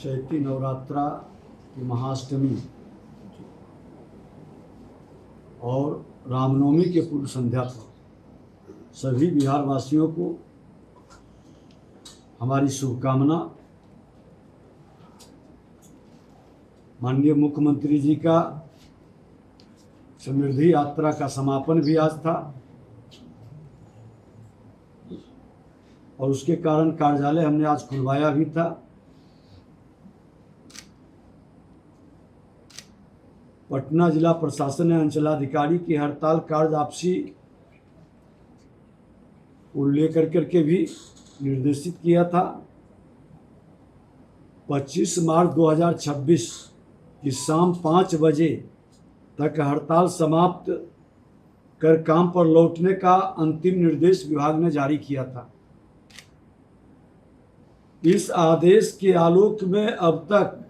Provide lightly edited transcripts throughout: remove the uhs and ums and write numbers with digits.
चैती नवरात्रा की महाअष्टमी और रामनवमी के पूर्व संध्या पर सभी बिहार वासियों को हमारी शुभकामना। माननीय मुख्यमंत्री जी का समृद्धि यात्रा का समापन भी आज था और उसके कारण कार्यालय हमने आज खुलवाया भी था। पटना जिला प्रशासन ने अंचलाधिकारी की हड़ताल कार्य वापसी को लेकर करके भी निर्देशित किया था। 25 मार्च 2026 की शाम 5 बजे तक हड़ताल समाप्त कर काम पर लौटने का अंतिम निर्देश विभाग ने जारी किया था। इस आदेश के आलोक में अब तक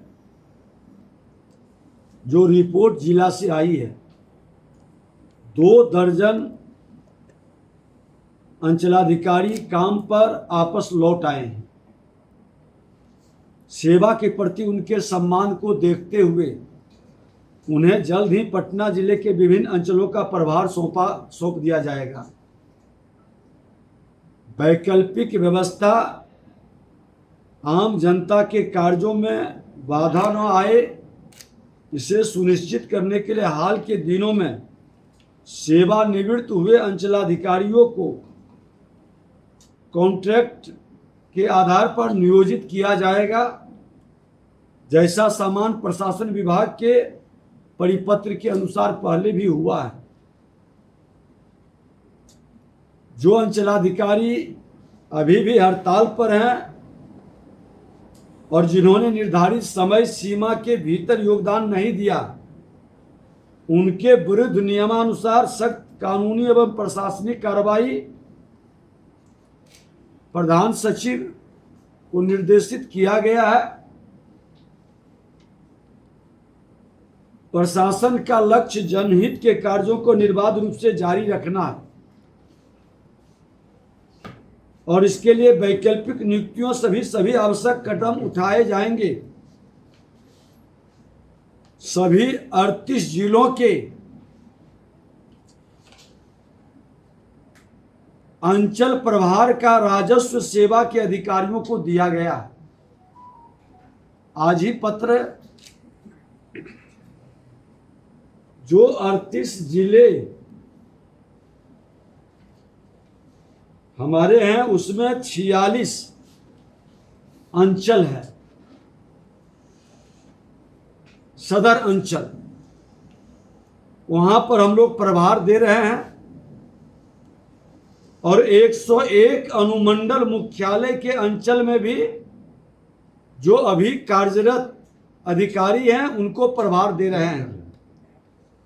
जो रिपोर्ट जिला से आई है, 2 दर्जन अंचलाधिकारी काम पर वापस लौट आए हैं। सेवा के प्रति उनके सम्मान को देखते हुए उन्हें जल्द ही पटना जिले के विभिन्न अंचलों का प्रभार सौंप दिया जाएगा। वैकल्पिक व्यवस्था आम जनता के कार्यों में बाधा न आए, इसे सुनिश्चित करने के लिए हाल के दिनों में सेवानिवृत्त हुए अंचलाधिकारियों को कॉन्ट्रैक्ट के आधार पर नियोजित किया जाएगा, जैसा सामान्य प्रशासन विभाग के परिपत्र के अनुसार पहले भी हुआ है। जो अंचलाधिकारी अभी भी हड़ताल पर हैं और जिन्होंने निर्धारित समय सीमा के भीतर योगदान नहीं दिया, उनके विरुद्ध नियमानुसार सख्त कानूनी एवं प्रशासनिक कार्रवाई प्रधान सचिव को निर्देशित किया गया है। प्रशासन का लक्ष्य जनहित के कार्यों को निर्बाध रूप से जारी रखना है और इसके लिए वैकल्पिक नियुक्तियों सभी आवश्यक कदम उठाए जाएंगे। सभी 38 जिलों के अंचल प्रभार का राजस्व सेवा के अधिकारियों को दिया गया। आज ही पत्र जो 38 जिले हमारे हैं उसमें 46 अंचल है, सदर अंचल, वहां पर हम लोग प्रभार दे रहे हैं और 101 अनुमंडल मुख्यालय के अंचल में भी जो अभी कार्यरत अधिकारी हैं उनको प्रभार दे रहे हैं।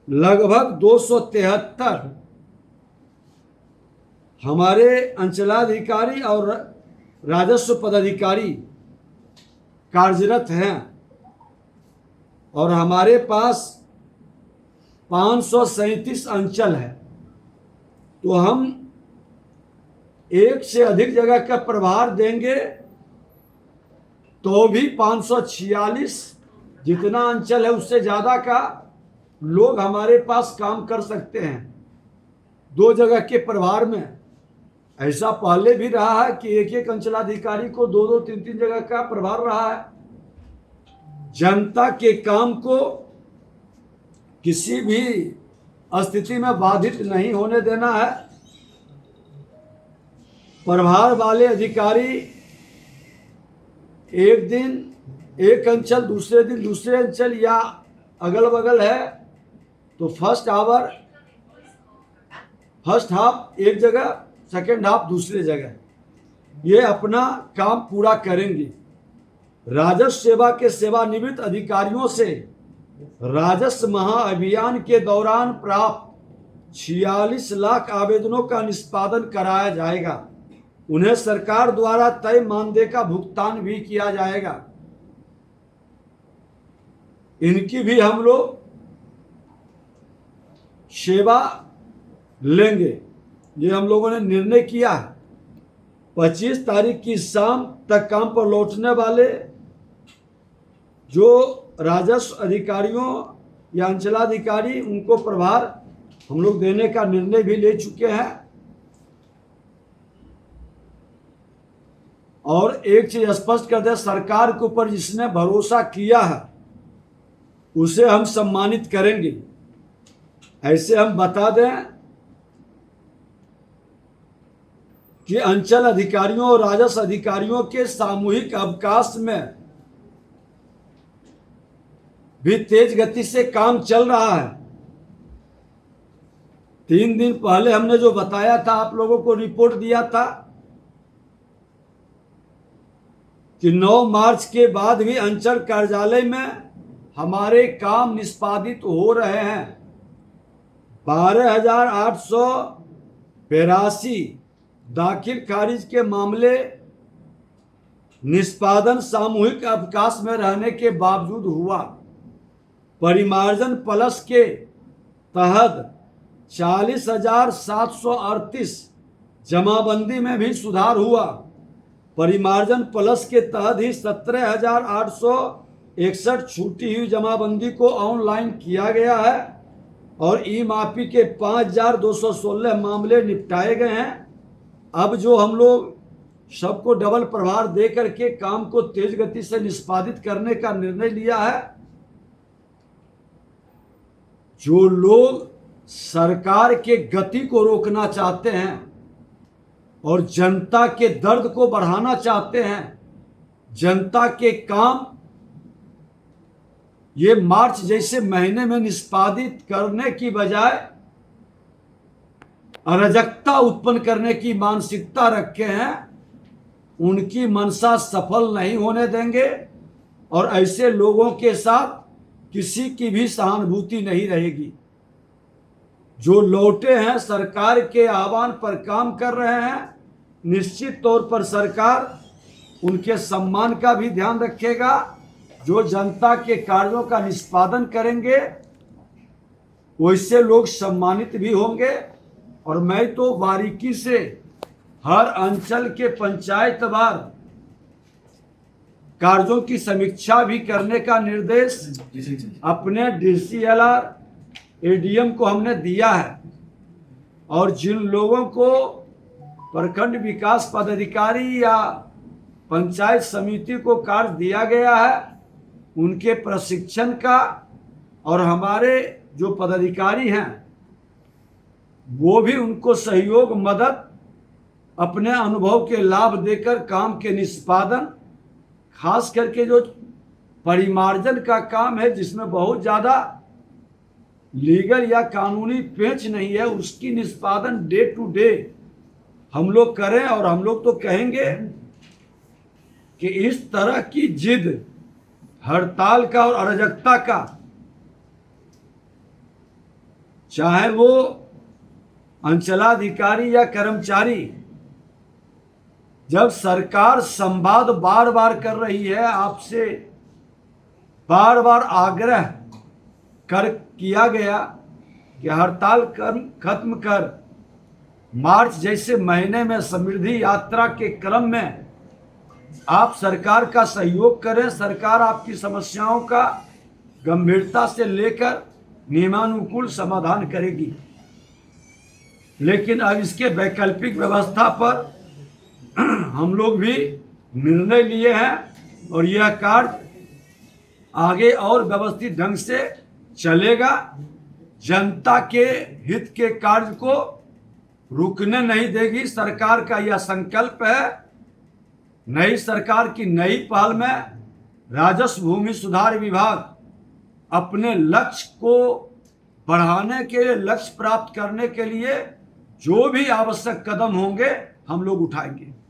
लगभग 273 हमारे अंचलाधिकारी और राजस्व पदाधिकारी कार्यरत हैं और हमारे पास 537 अंचल है। तो हम एक से अधिक जगह का प्रभार देंगे तो भी 546 जितना अंचल है उससे ज़्यादा का लोग हमारे पास काम कर सकते हैं 2 जगह के प्रभार में। ऐसा पहले भी रहा है कि एक अंचलाधिकारी को 2-2, 3-3 जगह का प्रभार रहा है। जनता के काम को किसी भी स्थिति में बाधित नहीं होने देना है। प्रभार वाले अधिकारी एक दिन एक अंचल, दूसरे दिन दूसरे अंचल या अगल बगल है तो फर्स्ट हाफ एक जगह, सेकेंड हाफ दूसरे जगह, ये अपना काम पूरा करेंगे। राजस्व सेवा के सेवानिवृत्त अधिकारियों से राजस्व महाअभियान के दौरान प्राप्त 46 लाख आवेदनों का निष्पादन कराया जाएगा। उन्हें सरकार द्वारा तय मानदेय का भुगतान भी किया जाएगा। इनकी भी हम लोग सेवा लेंगे, ये हम लोगों ने निर्णय किया है। 25 तारीख की शाम तक काम पर लौटने वाले जो राजस्व अधिकारियों या अंचलाधिकारी, उनको प्रभार हम लोग देने का निर्णय भी ले चुके हैं। और एक चीज स्पष्ट कर दे, सरकार के ऊपर जिसने भरोसा किया है उसे हम सम्मानित करेंगे। ऐसे हम बता दें कि अंचल अधिकारियों और राजस्व अधिकारियों के सामूहिक अवकाश में भी तेज गति से काम चल रहा है। 3 दिन पहले हमने जो बताया था, आप लोगों को रिपोर्ट दिया था कि 9 मार्च के बाद भी अंचल कार्यालय में हमारे काम निष्पादित हो रहे हैं। 12,882 दाखिल खारिज के मामले निष्पादन सामूहिक अवकाश में रहने के बावजूद हुआ। परिमार्जन प्लस के तहत 40,738 जमाबंदी में भी सुधार हुआ। परिमार्जन प्लस के तहत ही 17,861 छूटी हुई जमाबंदी को ऑनलाइन किया गया है और ई माफी के 5,216 मामले निपटाए गए हैं। अब जो हम लोग सबको डबल प्रभार दे करके काम को तेज गति से निष्पादित करने का निर्णय लिया है। जो लोग सरकार के गति को रोकना चाहते हैं और जनता के दर्द को बढ़ाना चाहते हैं, जनता के काम ये मार्च जैसे महीने में निष्पादित करने की बजाय अराजकता उत्पन्न करने की मानसिकता रखे हैं, उनकी मंशा सफल नहीं होने देंगे और ऐसे लोगों के साथ किसी की भी सहानुभूति नहीं रहेगी। जो लौटे हैं सरकार के आह्वान पर काम कर रहे हैं, निश्चित तौर पर सरकार उनके सम्मान का भी ध्यान रखेगा। जो जनता के कार्यों का निष्पादन करेंगे वैसे लोग सम्मानित भी होंगे। और मैं तो बारीकी से हर अंचल के पंचायतवार कार्यों की समीक्षा भी करने का निर्देश अपने DCLR ADM को हमने दिया है। और जिन लोगों को प्रखंड विकास पदाधिकारी या पंचायत समिति को कार्य दिया गया है, उनके प्रशिक्षण का और हमारे जो पदाधिकारी हैं वो भी उनको सहयोग मदद अपने अनुभव के लाभ देकर काम के निष्पादन, खास करके जो परिमार्जन का काम है जिसमें बहुत ज़्यादा लीगल या कानूनी पेंच नहीं है, उसकी निष्पादन डे टू डे हम लोग करें। और हम लोग तो कहेंगे कि इस तरह की जिद हड़ताल का और अराजकता का, चाहे वो अंचलाधिकारी या कर्मचारी, जब सरकार संवाद बार बार कर रही है, आपसे बार बार आग्रह किया गया कि हड़ताल खत्म कर, मार्च जैसे महीने में समृद्धि यात्रा के क्रम में आप सरकार का सहयोग करें। सरकार आपकी समस्याओं का गंभीरता से लेकर नियमानुकूल समाधान करेगी। लेकिन अब इसके वैकल्पिक व्यवस्था पर हम लोग भी निर्णय लिए हैं और यह कार्य आगे और व्यवस्थित ढंग से चलेगा। जनता के हित के कार्य को रुकने नहीं देगी। सरकार का यह संकल्प है। नई सरकार की नई पहल में राजस्व भूमि सुधार विभाग अपने लक्ष्य को बढ़ाने के लिए, लक्ष्य प्राप्त करने के लिए जो भी आवश्यक कदम होंगे हम लोग उठाएंगे।